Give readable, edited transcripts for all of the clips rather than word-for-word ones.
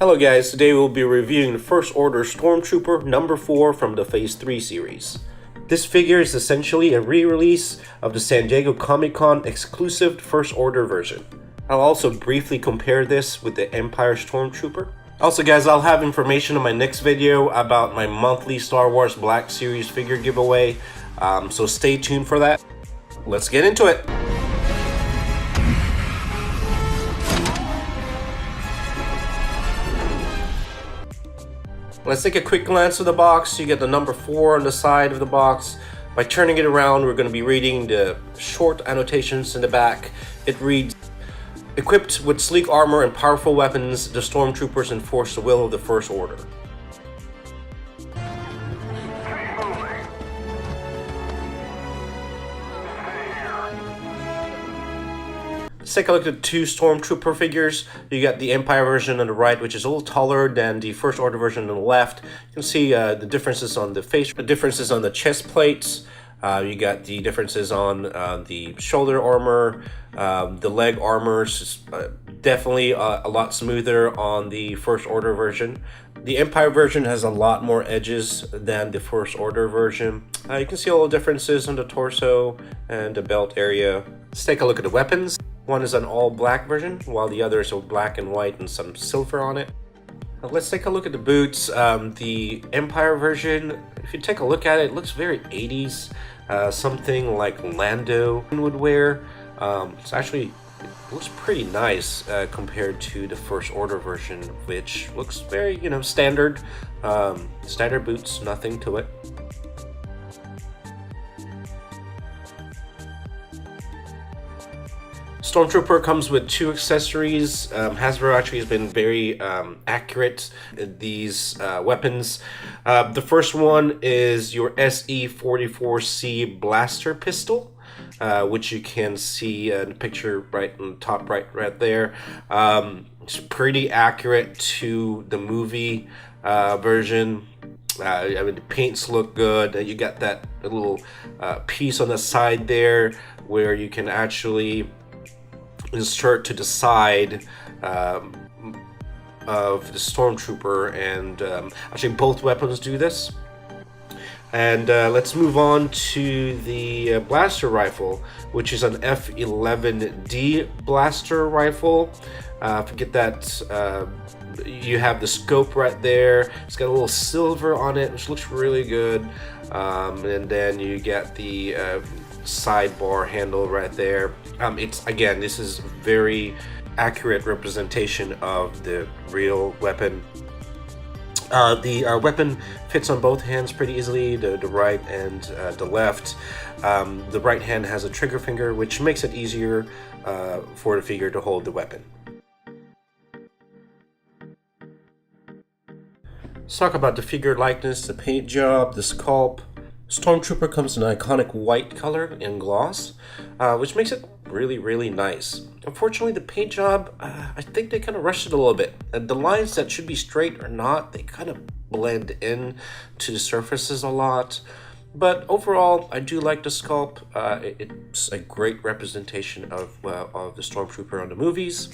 Hello guys, today we'll be reviewing the First Order Stormtrooper number 4 from the Phase 3 series. This figure is essentially a re-release of the San Diego Comic-Con exclusive First Order version. I'll also briefly compare this with the Empire Stormtrooper. Also guys, I'll have information in my next video about my monthly Star Wars Black Series figure giveaway, so stay tuned for that. Let's get into it! Let's take a quick glance at the box. You get the number 4 on the side of the box. By turning it around, we're going to be reading the short annotations in the back. It reads, "Equipped with sleek armor and powerful weapons, the Stormtroopers enforce the will of the First Order." Let's take a look at the two Stormtrooper figures. You got the Empire version on the right, which is a little taller than the First Order version on the left. You can see the differences on the face, the differences on the chest plates. You got the differences on the shoulder armor, the leg armors. Definitely a lot smoother on the First Order version. The Empire version has a lot more edges than the First Order version. You can see all the differences on the torso and the belt area. Let's take a look at the weapons. One is an all-black version, while the other is a black and white and some silver on it. Let's take a look at the boots. The Empire version, if you take a look at it, it looks very 80s. Something like Lando would wear. It's actually, it looks pretty nice compared to the First Order version, which looks very, standard. Standard boots, nothing to it. Stormtrooper comes with two accessories. Hasbro actually has been very accurate at these weapons. The first one is your SE-44C blaster pistol, which you can see in the picture right on the top right there. It's pretty accurate to the movie version. I mean, the paints look good. You got that little piece on the side there where you can actually insert to the side of the Stormtrooper, and actually both weapons do this. And let's move on to the blaster rifle, which is an F11D blaster rifle. Forget that you have the scope right there. It's got a little silver on it, which looks really good. And then you get the sidebar handle right there. This is very accurate representation of the real weapon. The weapon fits on both hands pretty easily, the right and the left. The right hand has a trigger finger, which makes it easier for the figure to hold the weapon. Let's talk about the figure likeness, the paint job, the sculpt. Stormtrooper comes in an iconic white color and gloss, which makes it really nice. Unfortunately, the paint job, I think they kind of rushed it a little bit. The lines that should be straight are not. They kind of blend in to the surfaces a lot. But overall, I do like the sculpt. It's a great representation of the Stormtrooper on the movies.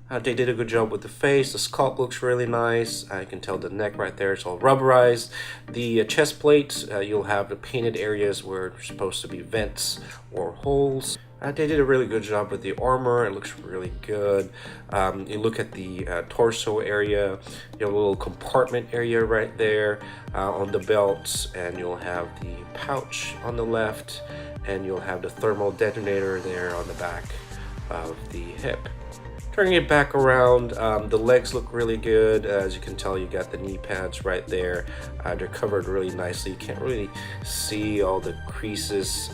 They did a good job with the face. The sculpt looks really nice. I can tell the neck right there is all rubberized. The chest plate, you'll have the painted areas where there's supposed to be vents or holes. They did a really good job with the armor. It looks really good. You look at the torso area, you have a little compartment area right there on the belt, and you'll have the pouch on the left, and you'll have the thermal detonator there on the back of the hip. Turning it back around, the legs look really good. As you can tell, you got the knee pads right there. They're covered really nicely. You can't really see all the creases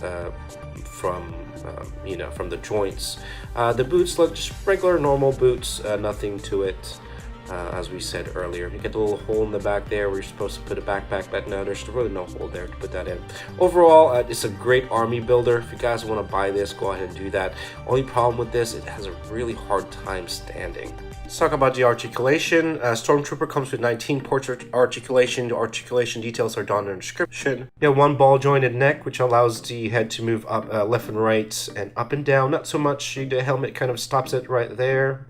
from the joints. The boots look just regular, normal boots, nothing to it. As we said earlier, you get the little hole in the back there where you're supposed to put a backpack, but now there's really no hole there to put that in. Overall, it's a great army builder. If you guys want to buy this, go ahead and do that. Only problem with this, it has a really hard time standing. Let's talk about the articulation. Stormtrooper comes with 19 ports of articulation. The articulation details are down in the description. You have one ball-jointed neck, which allows the head to move up, left and right, and up and down. Not so much. The helmet kind of stops it right there.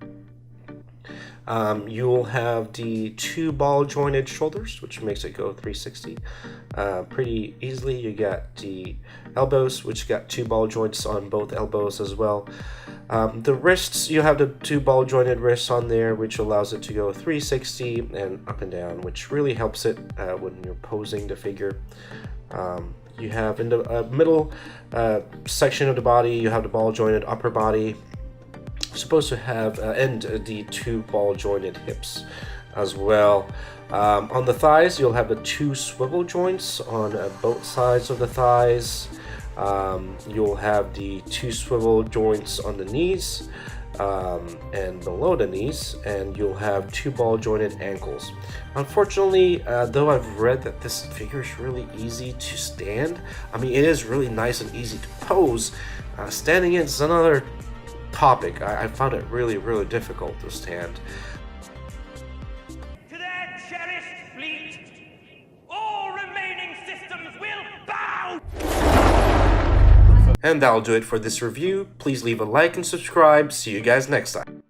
You'll have the 2 ball jointed shoulders, which makes it go 360 pretty easily. You got the elbows, which got 2 ball joints on both elbows as well. The wrists, you have the 2 ball jointed wrists on there, which allows it to go 360 and up and down, which really helps it when you're posing the figure. You have in the middle section of the body, you have the ball jointed upper body. You're supposed to have and the 2 ball jointed hips as well. On the thighs, you'll have the 2 swivel joints on both sides of the thighs. You'll have the 2 swivel joints on the knees and below the knees, and you'll have 2 ball jointed ankles. Unfortunately, though I've read that this figure is really easy to stand, I mean, it is really nice and easy to pose. Standing is another topic. I found it really, really difficult to stand. To their cherished fleet, all remaining systems will bow! And that'll do it for this review. Please leave a like and subscribe. See you guys next time.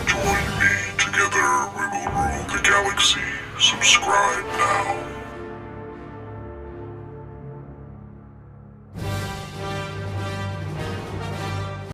Join me, together we will rule the galaxy. Subscribe now.